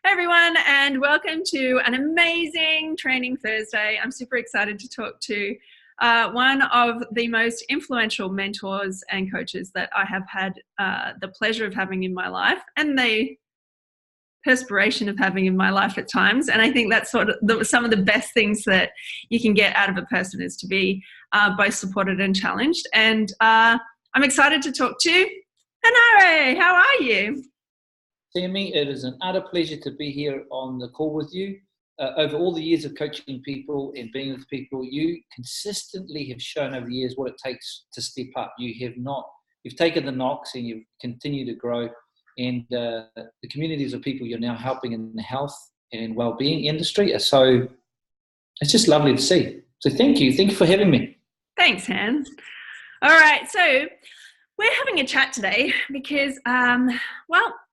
Hi everyone, and welcome to an amazing Training Thursday. I'm super excited to talk to one of the most influential mentors and coaches that I have had the pleasure of having in my life and the perspiration of having in my life at times. And I think that's sort of some of the best things that you can get out of a person is to be both supported and challenged. And I'm excited to talk to Henare. How are you? Tammy, it is an utter pleasure to be here on the call with you. Over all the years of coaching people and being with people, you consistently have shown over the years what it takes to step up. You've taken the knocks and you've continued to grow. And the communities of people you're now helping in the health and well-being industry it's just lovely to see. So thank you for having me. Thanks, Hans. All right, so we're having a chat today because,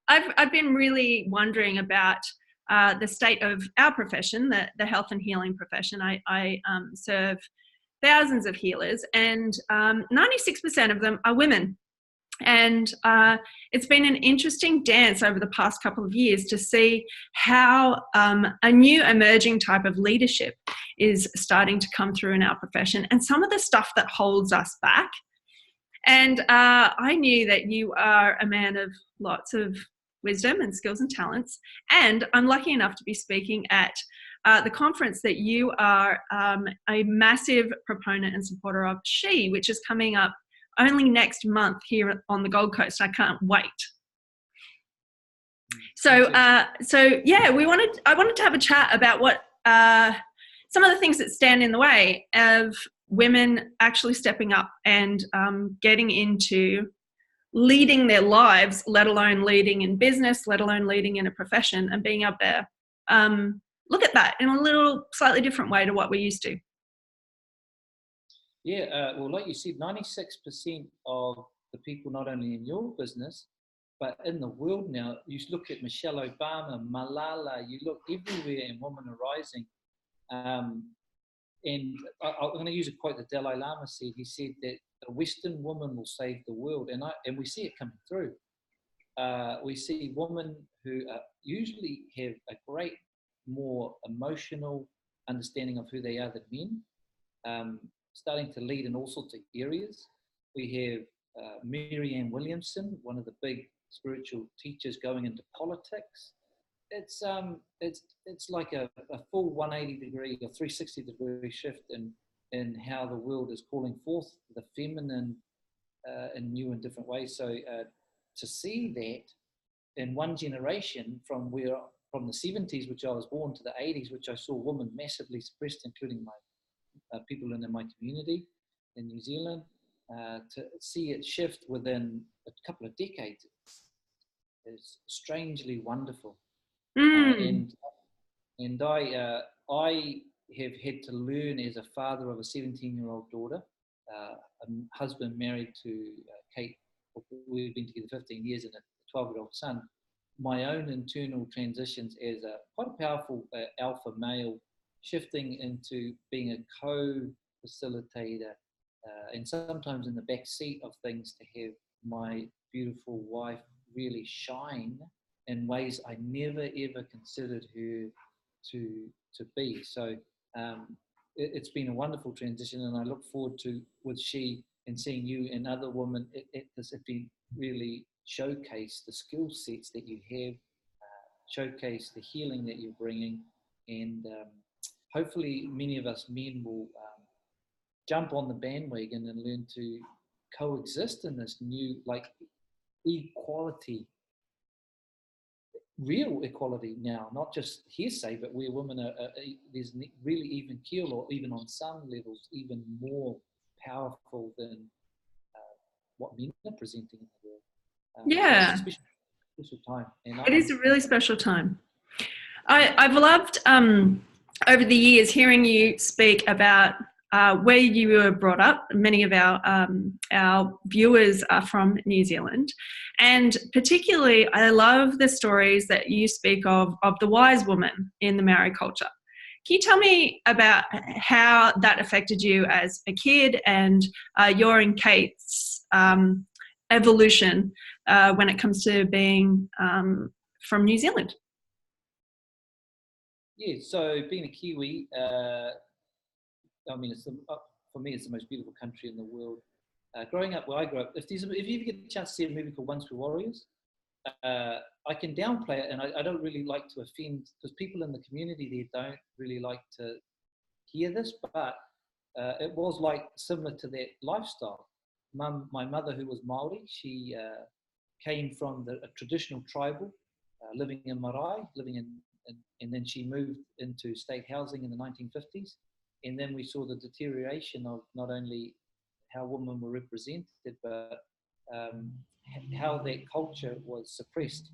I've been really wondering about the state of our profession, the health and healing profession. I serve thousands of healers, and 96% of them are women. And it's been an interesting dance over the past couple of years to see how a new emerging type of leadership is starting to come through in our profession, and some of the stuff that holds us back. And I knew that you are a man of lots of wisdom and skills and talents. And I'm lucky enough to be speaking at the conference that you are a massive proponent and supporter of, which is coming up only next month here on the Gold Coast. I can't wait. So I wanted to have a chat about what some of the things that stand in the way of women actually stepping up and getting into leading their lives, let alone leading in business, let alone leading in a profession, and being up there. Look at that in a little slightly different way to what we're used to. Yeah, well, like you said, 96% of the people, not only in your business, but in the world now, you look at Michelle Obama, Malala, you look everywhere in Women Are Rising. And I'm going to use a quote that Dalai Lama said. He said that a Western woman will save the world, and we see it coming through. We see women who usually have a great, more emotional understanding of who they are than men, starting to lead in all sorts of areas. We have Marianne Williamson, one of the big spiritual teachers, going into politics. It's like a full 180 degree or 360 degree shift in how the world is calling forth the feminine in new and different ways. So to see that in one generation from the 70s, which I was born, to the 80s, which I saw women massively suppressed, including my people in my community in New Zealand, to see it shift within a couple of decades is strangely wonderful. And I have had to learn as a father of a 17-year-old daughter, a husband married to Kate. We've been together 15 years, and a 12-year-old son. My own internal transitions as quite a powerful alpha male, shifting into being a co-facilitator, and sometimes in the back seat of things, to have my beautiful wife really shine in ways I never ever considered her to be. So it's been a wonderful transition, and I look forward to with and seeing you and other women at this event really showcase the skill sets that you have, showcase the healing that you're bringing, and hopefully many of us men will jump on the bandwagon and learn to coexist in this new, like, equality, real equality now, not just hearsay, but where women there's really even keel, or even on some levels even more powerful than what men are presenting in the world. Yeah, it's a special time. And it is a really special time. I've loved over the years hearing you speak about where you were brought up. Many of our viewers are from New Zealand, and particularly I love the stories that you speak of the wise woman in the Maori culture. Can you tell me about how that affected you as a kid, and your and Kate's evolution when it comes to being from New Zealand? Yeah, so being a Kiwi, I mean, for me, it's the most beautiful country in the world. Growing up where I grew up, if you ever get a chance to see a movie called Once Were Warriors, I can downplay it, and I don't really like to offend, because people in the community there don't really like to hear this, but it was like similar to that lifestyle. My mother, who was Maori, she came from a traditional tribal, living in marae, and then she moved into state housing in the 1950s. And then we saw the deterioration of not only how women were represented, but how that culture was suppressed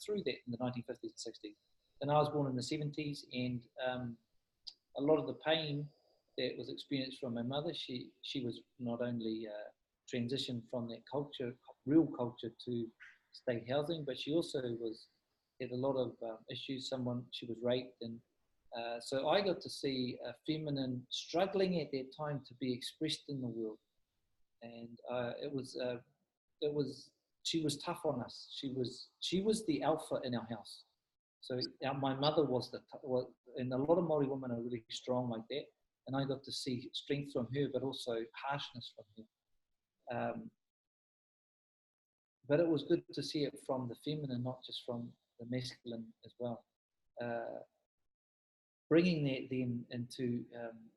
through that in the 1950s and 60s. And I was born in the 70s, and a lot of the pain that was experienced from my mother, she was not only transitioned from that culture, real culture, to state housing, but she also had a lot of issues. She was raped, and so I got to see a feminine struggling at that time to be expressed in the world, and she was tough on us. She was the alpha in our house. So my mother and a lot of Māori women are really strong like that, and I got to see strength from her, but also harshness from her. But it was good to see it from the feminine, not just from the masculine as well. Bringing that then into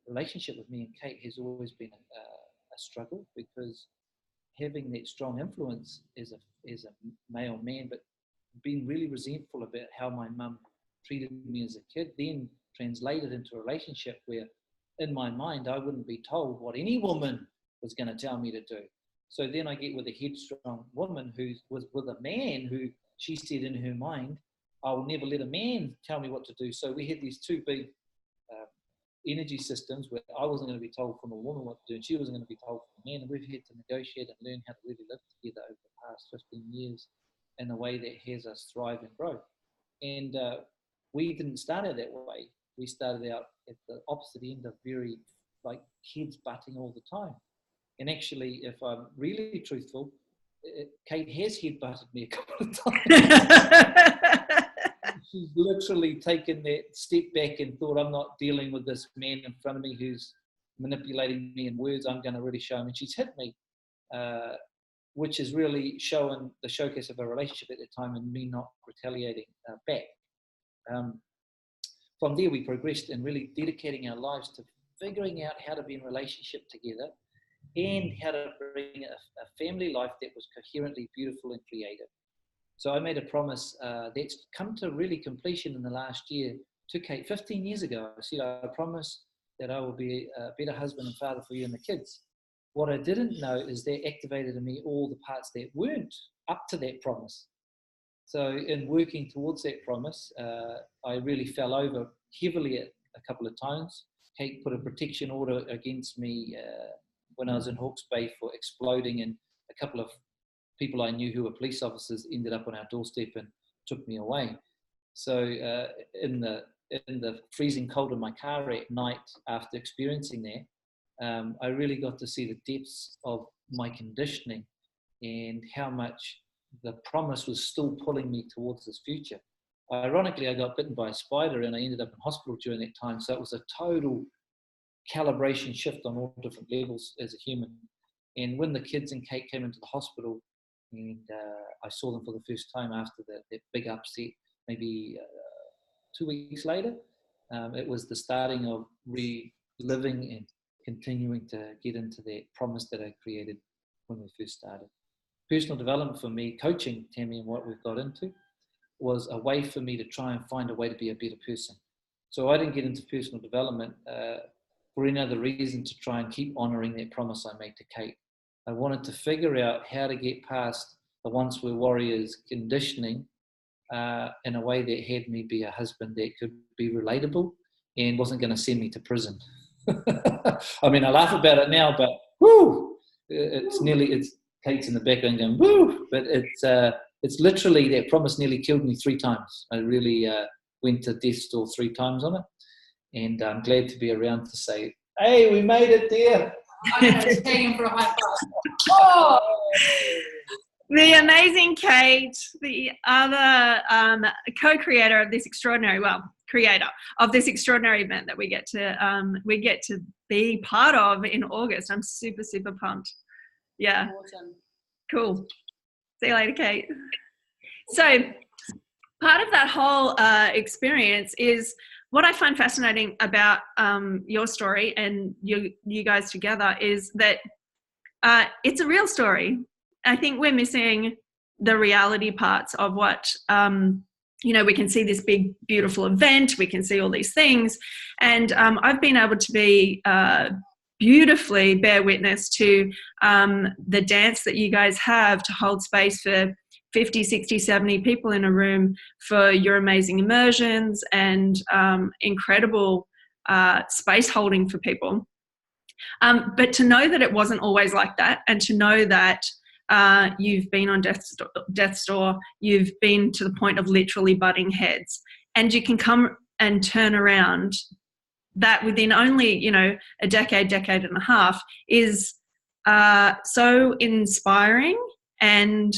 relationship with me and Kate has always been a struggle, because having that strong influence as a male man, but being really resentful about how my mum treated me as a kid, then translated into a relationship where, in my mind, I wouldn't be told what any woman was going to tell me to do. So then I get with a headstrong woman who was with a man who she said in her mind, I will never let a man tell me what to do. So we had these two big energy systems where I wasn't going to be told from a woman what to do, and she wasn't going to be told from a man. And we've had to negotiate and learn how to really live together over the past 15 years in a way that has us thrive and grow. And we didn't start out that way. We started out at the opposite end of very, like, kids butting all the time. And actually, if I'm really truthful, Kate has headbutted me a couple of times. She's literally taken that step back and thought, I'm not dealing with this man in front of me who's manipulating me in words. I'm going to really show him. And she's hit me, which is really showing the showcase of a relationship at the time, and me not retaliating back. From there, we progressed in really dedicating our lives to figuring out how to be in relationship together, and how to bring a family life that was coherently beautiful and creative. So I made a promise that's come to really completion in the last year to Kate 15 years ago. I said, I promise that I will be a better husband and father for you and the kids. What I didn't know is that activated in me all the parts that weren't up to that promise. So in working towards that promise, I really fell over heavily a couple of times. Kate put a protection order against me when I was in Hawke's Bay for exploding, and a couple of people I knew who were police officers ended up on our doorstep and took me away. So in the freezing cold in my car at night after experiencing that, I really got to see the depths of my conditioning and how much the promise was still pulling me towards this future. Ironically, I got bitten by a spider and I ended up in hospital during that time. So it was a total calibration shift on all different levels as a human. And when the kids and Kate came into the hospital, and I saw them for the first time after that big upset, maybe 2 weeks later, it was the starting of reliving and continuing to get into that promise that I created when we first started. Personal development for me, coaching, Tammy, and what we've got into, was a way for me to try and find a way to be a better person. So I didn't get into personal development for any other reason to try and keep honouring that promise I made to Kate. I wanted to figure out how to get past the Once Were Warriors conditioning in a way that had me be a husband that could be relatable and wasn't going to send me to prison. I mean, I laugh about it now, but whoo, it's Kate's in the background going, woo, but it's literally, that promise nearly killed me 3 times. I really went to death's door 3 times on it. And I'm glad to be around to say, hey, we made it there. I know, it's taking for a high five. Oh! The amazing Kate, the other co-creator of this extraordinary, well, creator of this extraordinary event that we get to be part of in August. I'm super, super pumped. Yeah. Awesome. Cool. See you later, Kate. So part of that whole experience is what I find fascinating about your story and you guys together is that it's a real story. I think we're missing the reality parts of what, we can see this big, beautiful event, we can see all these things. And I've been able to be beautifully bear witness to the dance that you guys have to hold space for 50, 60, 70 people in a room for your amazing immersions and incredible space holding for people. But to know that it wasn't always like that, and to know that you've been on death's door, you've been to the point of literally butting heads, and you can come and turn around that within only, a decade and a half is so inspiring and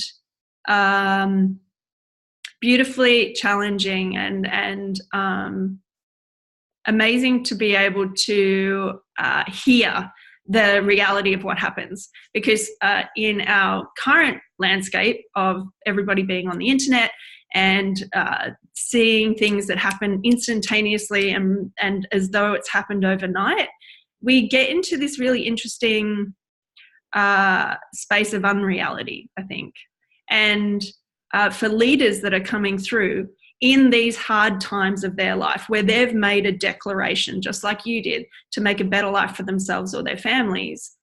beautifully challenging and amazing to be able to hear the reality of what happens, because in our current landscape of everybody being on the internet and seeing things that happen instantaneously and as though it's happened overnight, we get into this really interesting space of unreality, I think. And for leaders that are coming through in these hard times of their life where they've made a declaration, just like you did, to make a better life for themselves or their families,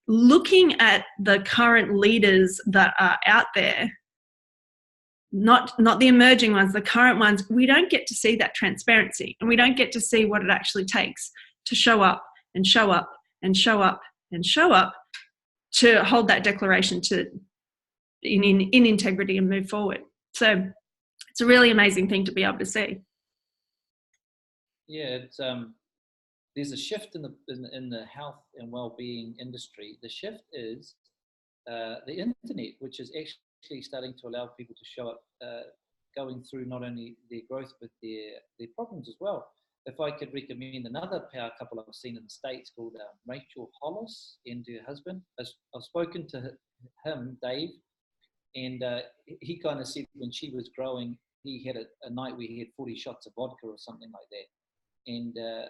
looking at the current leaders that are out there, not the emerging ones, the current ones, we don't get to see that transparency, and we don't get to see what it actually takes to show up and show up and show up and show up to hold that declaration in integrity and move forward. So it's a really amazing thing to be able to see. Yeah, it's there's a shift in the health and well-being industry. The shift is the internet, which is actually starting to allow people to show up, going through not only their growth but their problems as well. If I could recommend another power couple I've seen in the States called Rachel Hollis and her husband. I've spoken to him, Dave, and he kind of said when she was growing, he had a night where he had 40 shots of vodka or something like that. And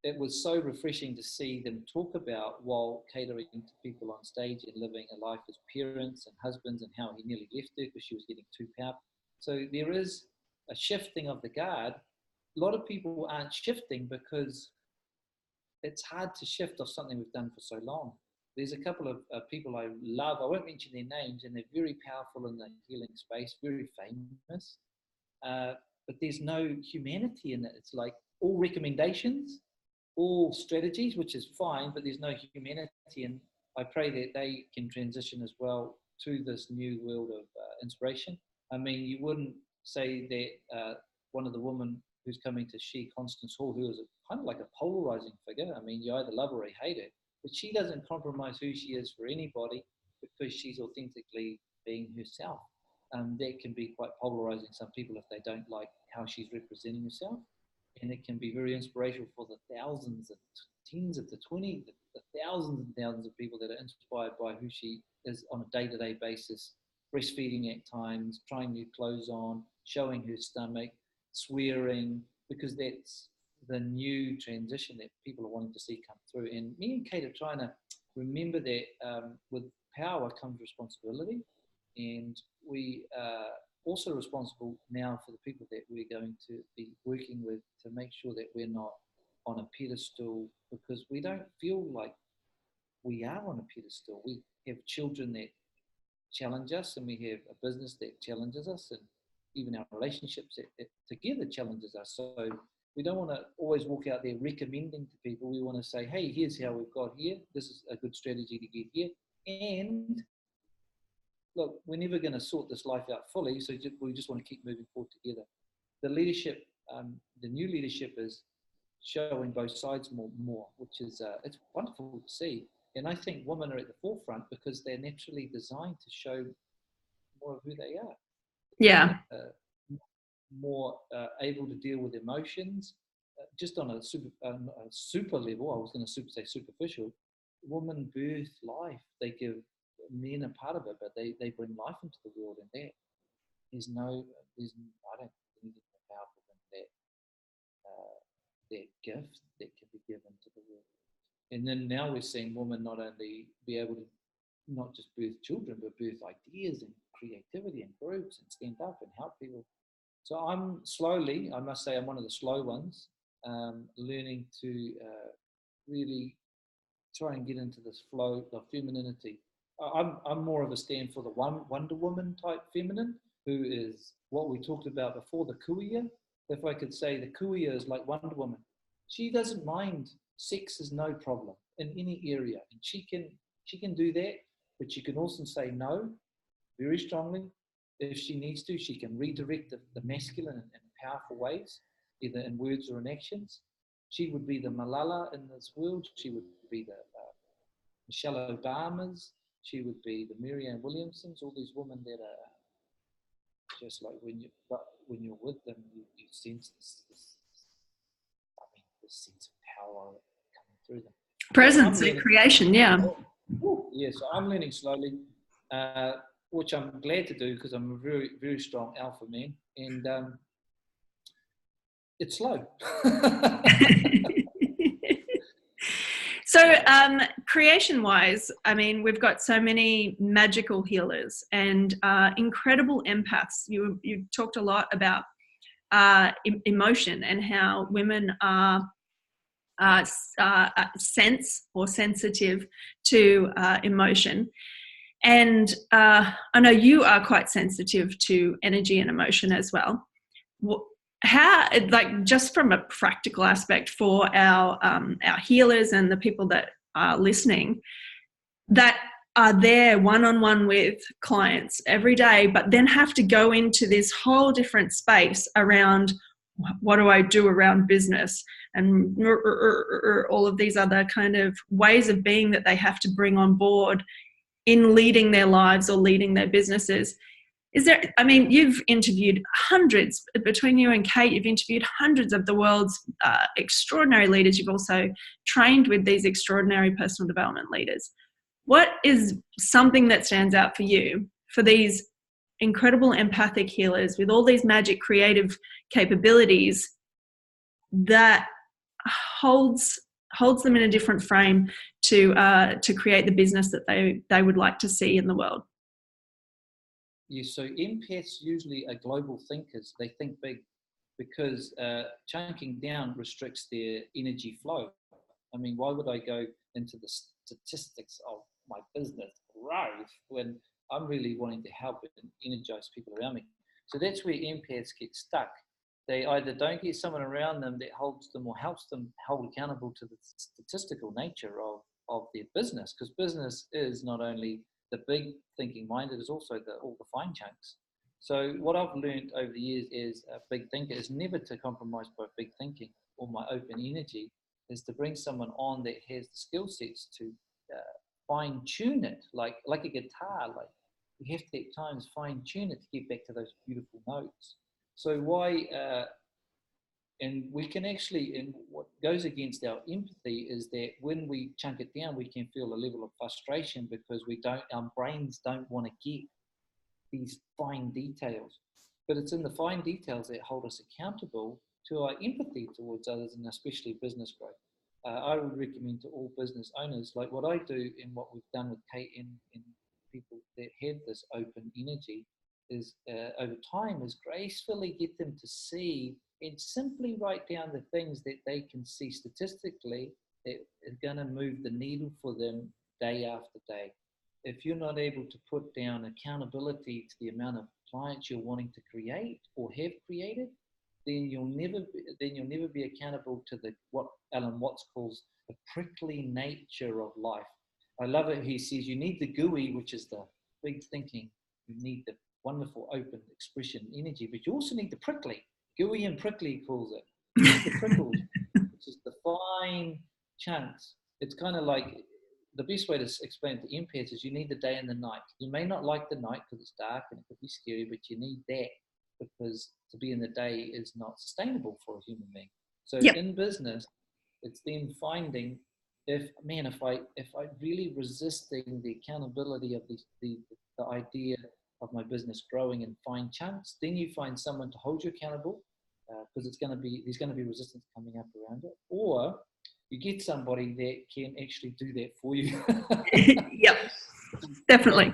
it was so refreshing to see them talk about, while catering to people on stage and living a life as parents and husbands, and how he nearly left her because she was getting too powerful. So there is a shifting of the guard. A lot of people aren't shifting because it's hard to shift off something we've done for so long. There's a couple of people I love. I won't mention their names, and they're very powerful in the healing space, very famous. But there's no humanity in it. It's like all recommendations, all strategies, which is fine, but there's no humanity. And I pray that they can transition as well to this new world of inspiration. I mean, you wouldn't say that one of the women who's coming to She, Constance Hall, who is kind of like a polarizing figure. I mean, you either love her or you hate her, but she doesn't compromise who she is for anybody because she's authentically being herself. That can be quite polarizing some people if they don't like how she's representing herself. And it can be very inspirational for the thousands and tens of the 20, the thousands and thousands of people that are inspired by who she is on a day-to-day basis, breastfeeding at times, trying new clothes on, showing her stomach, swearing, because that's the new transition that people are wanting to see come through. And me and Kate are trying to remember that with power comes responsibility, and we are also responsible now for the people that we're going to be working with to make sure that we're not on a pedestal, because we don't feel like we are on a pedestal. We have children that challenge us, and we have a business that challenges us, and even our relationships that together challenges us. So we don't want to always walk out there recommending to people. We want to say, hey, here's how we've got here. This is a good strategy to get here. And look, we're never going to sort this life out fully, so we just want to keep moving forward together. The leadership, the new leadership is showing both sides more, which is it's wonderful to see. And I think women are at the forefront because they're naturally designed to show more of who they are. Yeah. More able to deal with emotions, just on a super level. I was going to say superficial. Women birth life. They give men a part of it, but they bring life into the world, and that I don't think anything more powerful than that gift that can be given to the world. And then now we're seeing women not only be able to not just birth children, but birth ideas and creativity and groups and stand up and help people. So I'm slowly, I must say I'm one of the slow ones, learning to really try and get into this flow of femininity. I'm more of a stand for the Wonder Woman type feminine, who is what we talked about before, the kuia. If I could say the kuia is like Wonder Woman. She doesn't mind. Sex is no problem in any area, and she can do that, but she can also say no very strongly. If she needs to, she can redirect the masculine in powerful ways, either in words or in actions. She would be the Malala in this world. She would be the Michelle Obamas. She would be the Marianne Williamsons. All these women that are just like when you're with them, you sense this sense of power coming through them. Presence and creation, yeah. Yeah, so I'm learning slowly, which I'm glad to do because I'm a very, very strong alpha man, and it's slow. So creation-wise, I mean, we've got so many magical healers and incredible empaths. You talked a lot about emotion and how women are sense or sensitive to emotion. And I know you are quite sensitive to energy and emotion as well. How, like, just from a practical aspect for our healers and the people that are listening, that are there one-on-one with clients every day, but then have to go into this whole different space around what do I do around business and all of these other kind of ways of being that they have to bring on board in leading their lives or leading their businesses. Is there, I mean, you've interviewed hundreds, between you and Kate, you've interviewed hundreds of the world's extraordinary leaders. You've also trained with these extraordinary personal development leaders. What is something that stands out for you for these incredible empathic healers with all these magic creative capabilities that holds them in a different frame to create the business that they would like to see in the world? Yeah, so empaths usually are global thinkers. They think big because chunking down restricts their energy flow. I mean, why would I go into the statistics of my business growth when I'm really wanting to help and energize people around me? So that's where empaths get stuck. They either don't get someone around them that holds them or helps them hold accountable to the statistical nature of their business, because business is not only the big thinking mind, it is also all the fine chunks. So what I've learned over the years as a big thinker is never to compromise by big thinking or my open energy, is to bring someone on that has the skill sets to fine tune it, like a guitar. Like you have to at times fine tune it to get back to those beautiful notes. So why, and we can actually, and what goes against our empathy is that when we chunk it down, we can feel a level of frustration because our brains don't want to get these fine details. But it's in the fine details that hold us accountable to our empathy towards others, and especially business growth. I would recommend to all business owners, like what I do and what we've done with Kate and people that have this open energy, is over time is gracefully get them to see and simply write down the things that they can see statistically that are going to move the needle for them day after day. If you're not able to put down accountability to the amount of clients you're wanting to create or have created, then you'll never be accountable to what Alan Watts calls the prickly nature of life. I love it. He says you need the gooey, which is the big thinking. You need the wonderful open expression energy, but you also need the prickly. Gooey and prickly calls it. You need the prickles, which is the fine chunks. It's kind of like the best way to explain it to empaths is you need the day and the night. You may not like the night because it's dark and it could be scary, but you need that because to be in the day is not sustainable for a human being. So Yep. in business, it's then finding if I really resisting the accountability of the idea of my business growing and find chunks, then you find someone to hold you accountable because there's going to be resistance coming up around it, or you get somebody that can actually do that for you. Yep, definitely.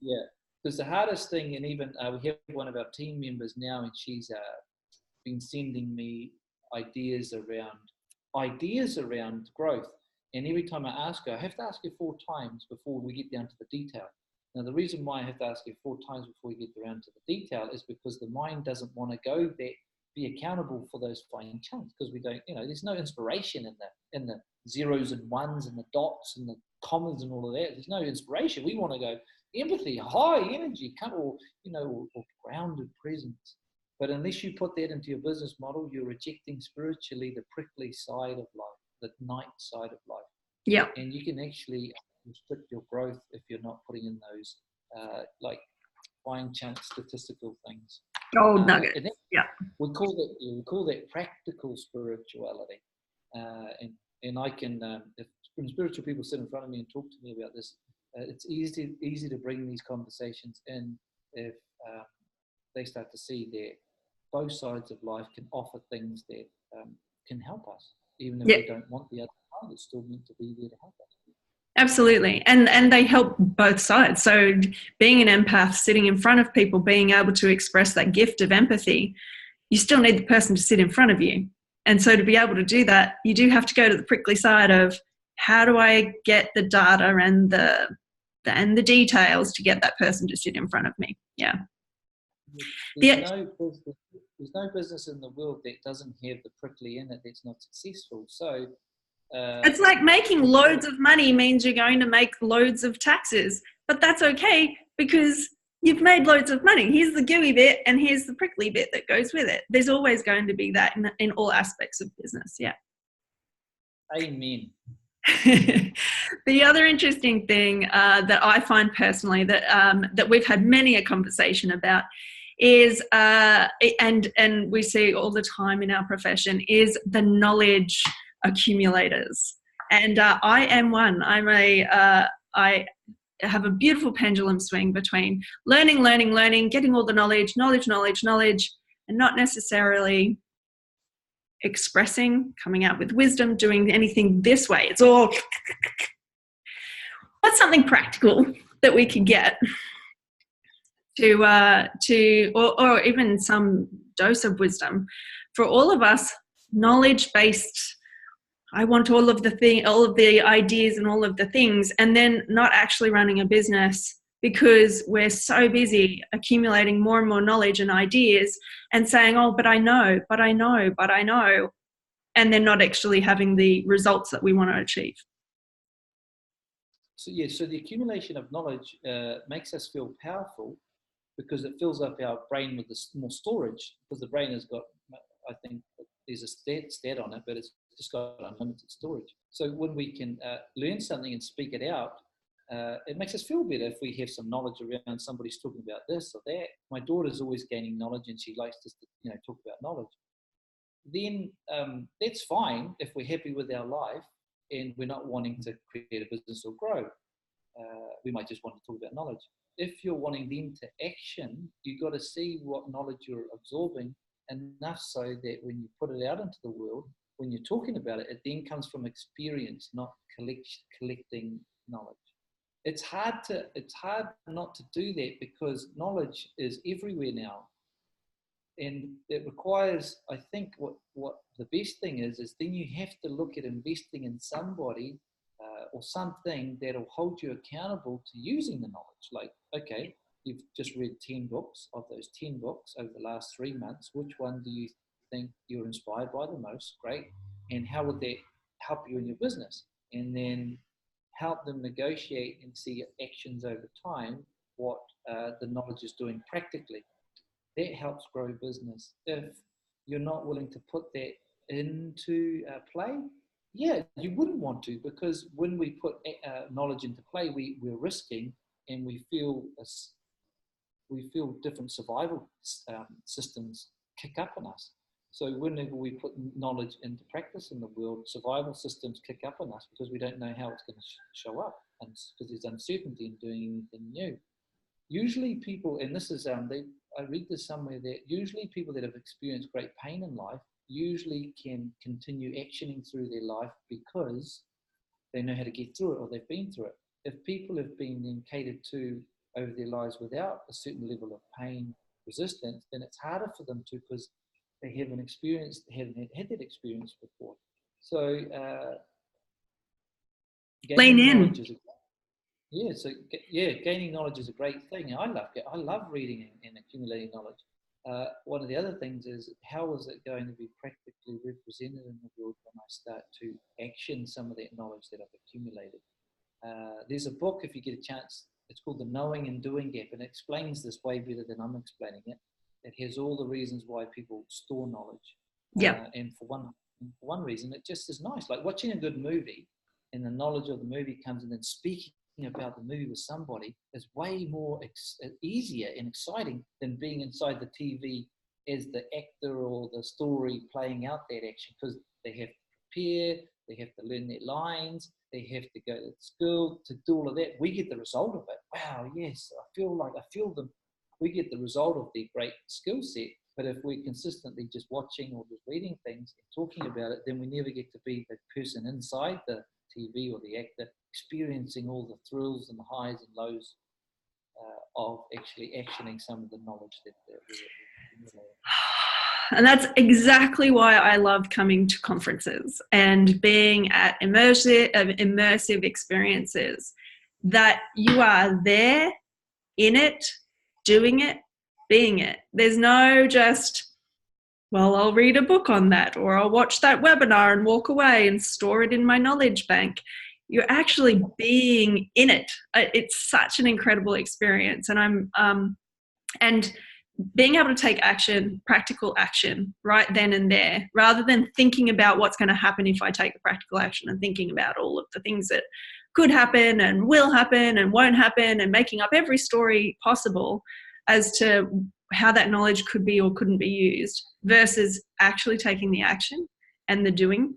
Yeah, because the hardest thing, and even we have one of our team members now, and she's been sending me ideas around growth. And every time I ask her, I have to ask her 4 times before we get down to the detail. Now, the reason why I have to ask her 4 times before we get around to the detail is because the mind doesn't want to go there, be accountable for those fine chunks, because we don't, there's no inspiration in the zeros and ones and the dots and the commas and all of that. There's no inspiration. We want to go empathy, high energy, or grounded presence. But unless you put that into your business model, you're rejecting spiritually the prickly side of life, the night side of life. Yeah. And you can actually restrict your growth if you're not putting in those like fine chunk statistical things. Gold nugget. Yeah. We call that practical spirituality. And I can, if spiritual people sit in front of me and talk to me about this, it's easy to bring these conversations in if they start to see that both sides of life can offer things that can help us, even if we don't want the other side. It's still meant to be there to help us. Absolutely. And they help both sides. So being an empath, sitting in front of people, being able to express that gift of empathy, you still need the person to sit in front of you. And so to be able to do that, you do have to go to the prickly side of how do I get the data and the details to get that person to sit in front of me. Yeah. There's no business in the world that doesn't have the prickly in it that's not successful. So it's like making loads of money means you're going to make loads of taxes, but that's okay because you've made loads of money. Here's the gooey bit and here's the prickly bit that goes with it. There's always going to be that in all aspects of business. Yeah. Amen. The other interesting thing that I find personally that we've had many a conversation about is, and we see all the time in our profession, is the knowledge accumulators. And I am one. I have a beautiful pendulum swing between learning, getting all the knowledge, and not necessarily expressing, coming out with wisdom, doing anything this way. It's all what's something practical that we can get or even some dose of wisdom for all of us, knowledge-based. I want all of the ideas and all of the things, and then not actually running a business because we're so busy accumulating more and more knowledge and ideas and saying, oh, but I know, and then not actually having the results that we want to achieve. So the accumulation of knowledge makes us feel powerful because it fills up our brain with more storage, because the brain has got, I think there's a stat on it, but it's just got unlimited storage. So when we can learn something and speak it out, it makes us feel better if we have some knowledge around somebody's talking about this or that. My daughter's always gaining knowledge and she likes to talk about knowledge. Then that's fine if we're happy with our life and we're not wanting to create a business or grow. We might just want to talk about knowledge. If you're wanting them to action, you've got to see what knowledge you're absorbing enough so that when you put it out into the world, when you're talking about it, it then comes from experience, not collecting knowledge. It's hard not to do that because knowledge is everywhere now. And it requires, I think, what the best thing is then you have to look at investing in somebody or something that'll hold you accountable to using the knowledge. Like, okay, you've just read 10 books. Of those 10 books over the last 3 months, which one do you think you're inspired by the most? Great. And how would that help you in your business? And then help them negotiate and see actions over time, what the knowledge is doing practically. That helps grow business. If you're not willing to put that into play, Yeah, you wouldn't want to, because when we put knowledge into play, we're risking, and we feel different survival systems kick up on us. So whenever we put knowledge into practice in the world, survival systems kick up on us because we don't know how it's going to show up, and because there's uncertainty in doing anything new. Usually people, and this is, I read this somewhere, that usually people that have experienced great pain in life usually can continue actioning through their life because they know how to get through it, or they've been through it. If people have been then catered to over their lives without a certain level of pain resistance, then it's harder for them to, because they haven't had that experience before. So Lean gaining in. knowledge is gaining knowledge is a great thing. I love reading and accumulating knowledge. One of the other things is, how is it going to be practically represented in the world when I start to action some of that knowledge that I've accumulated? There's a book, if you get a chance, it's called The Knowing and Doing Gap, and it explains this way better than I'm explaining it. It has all the reasons why people store knowledge. Yeah. And for one reason, it just is nice. Like watching a good movie, and the knowledge of the movie comes, and then speaking about the movie with somebody is way more easier and exciting than being inside the TV as the actor or the story playing out that action, because they have to prepare, they have to learn their lines, they have to go to school to do all of that. We get the result of it. Wow, yes, I feel them. We get the result of their great skill set. But if we're consistently just watching or just reading things and talking about it, then we never get to be the person inside the TV or the actor, experiencing all the thrills and the highs and lows of actually actioning some of the knowledge that we're accumulating. And that's exactly why I love coming to conferences and being at immersive experiences, that you are there, in it, doing it, being it. There's no just, well, I'll read a book on that, or I'll watch that webinar and walk away and store it in my knowledge bank. You're actually being in it. It's such an incredible experience. And and being able to take action, practical action, right then and there, rather than thinking about what's going to happen if I take the practical action, and thinking about all of the things that could happen and will happen and won't happen, and making up every story possible as to how that knowledge could be or couldn't be used, versus actually taking the action and the doing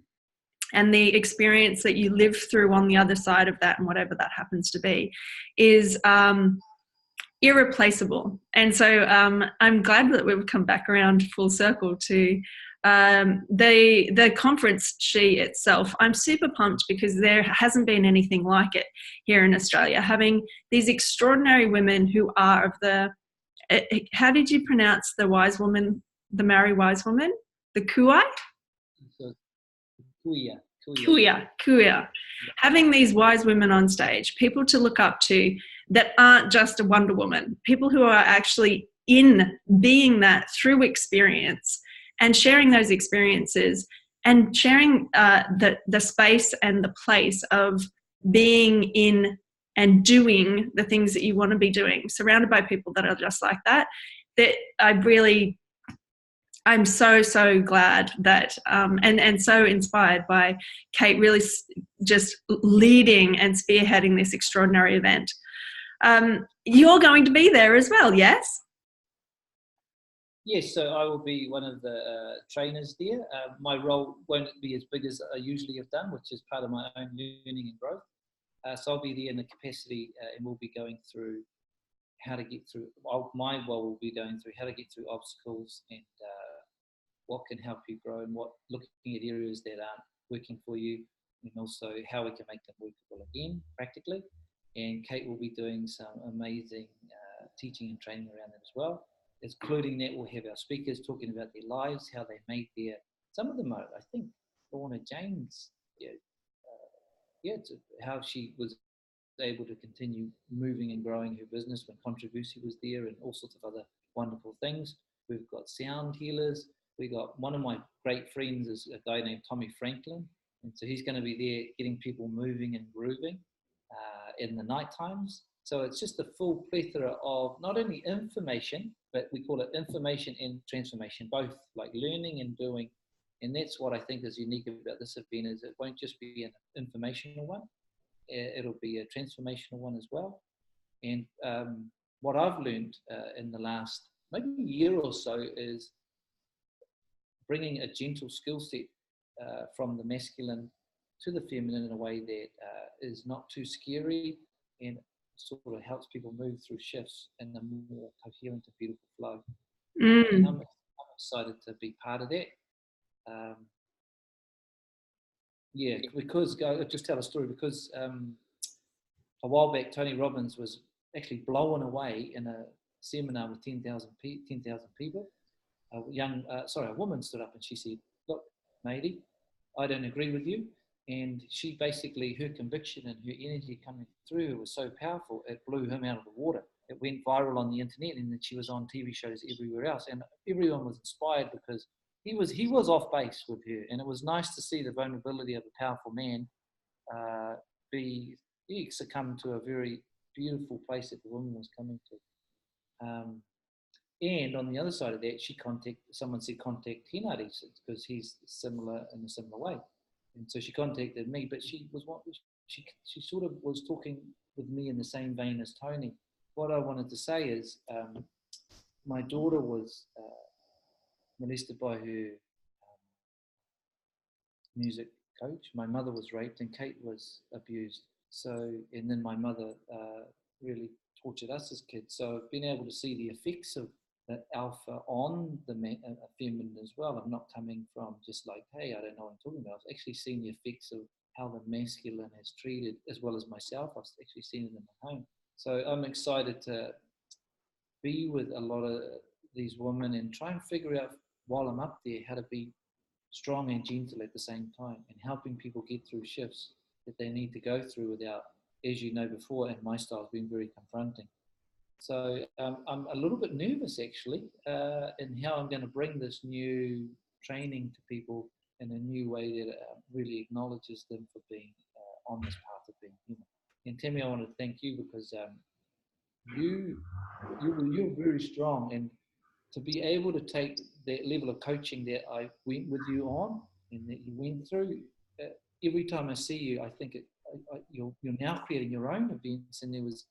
and the experience that you live through on the other side of that, and whatever that happens to be, is irreplaceable. And so I'm glad that we've come back around full circle to the conference she itself. I'm super pumped because there hasn't been anything like it here in Australia, having these extraordinary women who are of the, how did you pronounce the wise woman, the Maori wise woman? The Kuai? So, kuia. Kuia. Having these wise women on stage, people to look up to that aren't just a Wonder Woman, people who are actually in being that through experience, and sharing those experiences, and sharing the space and the place of being in and doing the things that you want to be doing, surrounded by people that are just like that. That I'm so glad that, and so inspired by Kate really just leading and spearheading this extraordinary event. You're going to be there as well, yes? Yes, so I will be one of the trainers there. My role won't be as big as I usually have done, which is part of my own learning and growth. So I'll be there in the capacity, and we'll be going through how to get through. My role will be going through how to get through obstacles, and what can help you grow, and looking at areas that aren't working for you, and also how we can make them workable again practically. And Kate will be doing some amazing teaching and training around that as well. Including that, we'll have our speakers talking about their lives, how they made some of them are, I think, Lorna Jane's, how she was able to continue moving and growing her business when controversy was there, and all sorts of other wonderful things. We've got sound healers. We got, one of my great friends is a guy named Tommy Franklin, and so he's going to be there getting people moving and grooving in the night times. So it's just a full plethora of not only information, but we call it information and transformation, both like learning and doing, And that's what I think is unique about this event, is it won't just be an informational one, it'll be a transformational one as well. And what I've learned in the last maybe year or so is bringing a gentle skill set from the masculine to the feminine in a way that is not too scary and sort of helps people move through shifts in a more coherent and beautiful flow. And I'm excited to be part of that. Yeah, because I'll just tell a story, because a while back Tony Robbins was actually blown away in a seminar with 10,000 people. A woman stood up and she said, "Look, matey, I don't agree with you." And she basically, her conviction and her energy coming through was so powerful, it blew him out of the water. It went viral on the internet, and then she was on TV shows everywhere else. And everyone was inspired because he was off base with her. And it was nice to see the vulnerability of a powerful man succumb to a very beautiful place that the woman was coming to. And on the other side of that, someone said contact Henare, because he's similar in a similar way. And so she contacted me, but she sort of was talking with me in the same vein as Tony. What I wanted to say is, my daughter was molested by her music coach. My mother was raped, and Kate was abused. So, and then my mother really tortured us as kids. So I've been able to see the effects of that alpha on the feminine as well. I'm not coming from just like, hey, I don't know what I'm talking about. I've actually seen the effects of how the masculine has treated, as well as myself. I've actually seen it in my home. So I'm excited to be with a lot of these women and try and figure out, while I'm up there, how to be strong and gentle at the same time, and helping people get through shifts that they need to go through without, as you know before, and my style has been very confronting. So I'm a little bit nervous actually in how I'm going to bring this new training to people in a new way that really acknowledges them for being on this path of being human. And Tammy, I want to thank you, because you're very strong, and to be able to take that level of coaching that I went with you on and that you went through, every time I see you, I think you're now creating your own events, and there was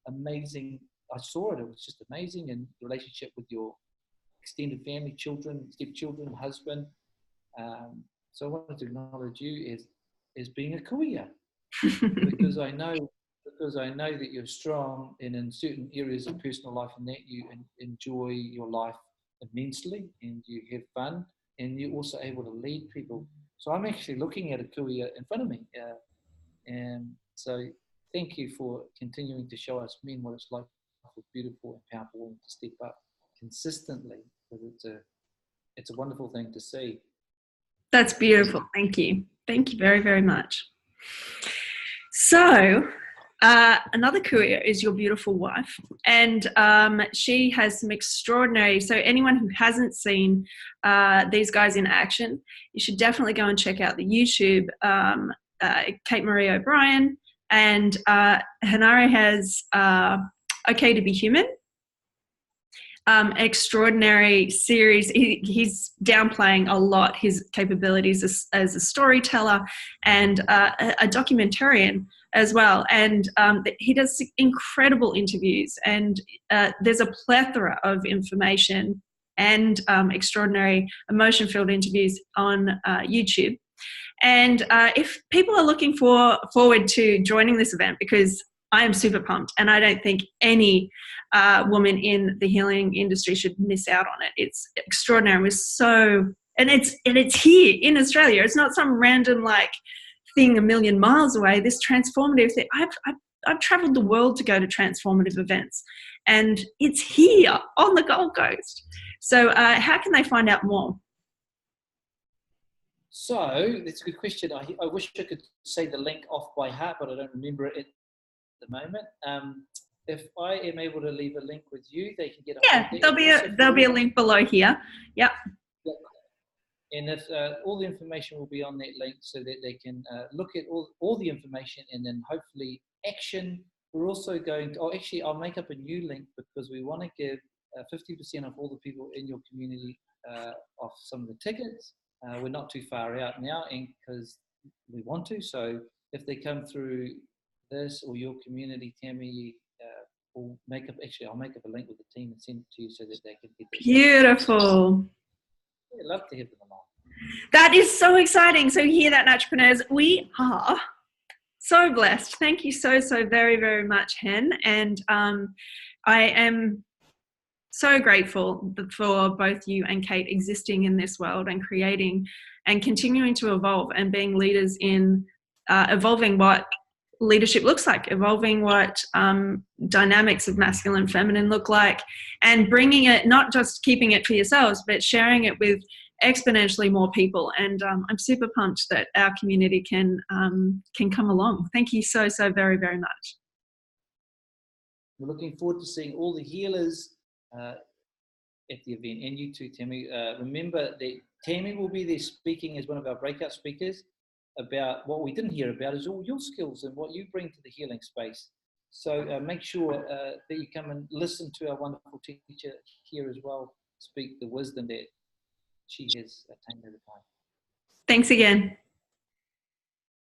amazing. I saw it was just amazing, and the relationship with your extended family, children, stepchildren, husband. So I wanted to acknowledge you as being a kuia, because I know that you're strong, and in certain areas of personal life, and that you enjoy your life immensely, and you have fun, and you're also able to lead people. So I'm actually looking at a kuia in front of me, and so thank you for continuing to show us men what it's like for beautiful and powerful women to step up consistently, because it's a wonderful thing to see. That's beautiful. Thank you. Thank you very, very much. So another kuia is your beautiful wife, and she has some extraordinary, so anyone who hasn't seen these guys in action, you should definitely go and check out the YouTube, Kate Marie O'Brien, and Henare has Okay to Be Human, extraordinary series. He's downplaying a lot his capabilities as a storyteller and a documentarian as well. And he does incredible interviews, and there's a plethora of information and extraordinary emotion-filled interviews on YouTube. And if people are looking forward to joining this event, because I am super pumped, and I don't think any woman in the healing industry should miss out on it. It's extraordinary. And it's here in Australia. It's not some random thing a million miles away. This transformative thing. I've traveled the world to go to transformative events, and it's here on the Gold Coast. So how can they find out more? So that's a good question. I wish I could say the link off by heart, but I don't remember it at the moment. If I am able to leave a link with you, they can get. There'll be a link below here. Yep. And if all the information will be on that link, so that they can look at all the information, and then hopefully action. We're also going to. I'll make up a new link, because we want to give 50% of all the people in your community off some of the tickets. We're not too far out now, and because we want to. So if they come through this or your community, Tammy, we'll make up. Actually, I'll make up a link with the team and send it to you so that they can get this. Beautiful. Yeah, love to have them along. That is so exciting. So you hear that, Naturepreneurs? We are so blessed. Thank you so very, very much, Hen. And I am so grateful for both you and Kate existing in this world and creating and continuing to evolve and being leaders in evolving what leadership looks like, evolving what dynamics of masculine and feminine look like, and bringing it, not just keeping it for yourselves, but sharing it with exponentially more people. And I'm super pumped that our community can come along. Thank you so very, very much. We're looking forward to seeing all the healers at the event, and you too, Tammy. Remember that Tammy will be there speaking as one of our breakout speakers about what we didn't hear about is all your skills and what you bring to the healing space. So make sure that you come and listen to our wonderful teacher here as well, speak the wisdom that she has attained over time. Thanks again.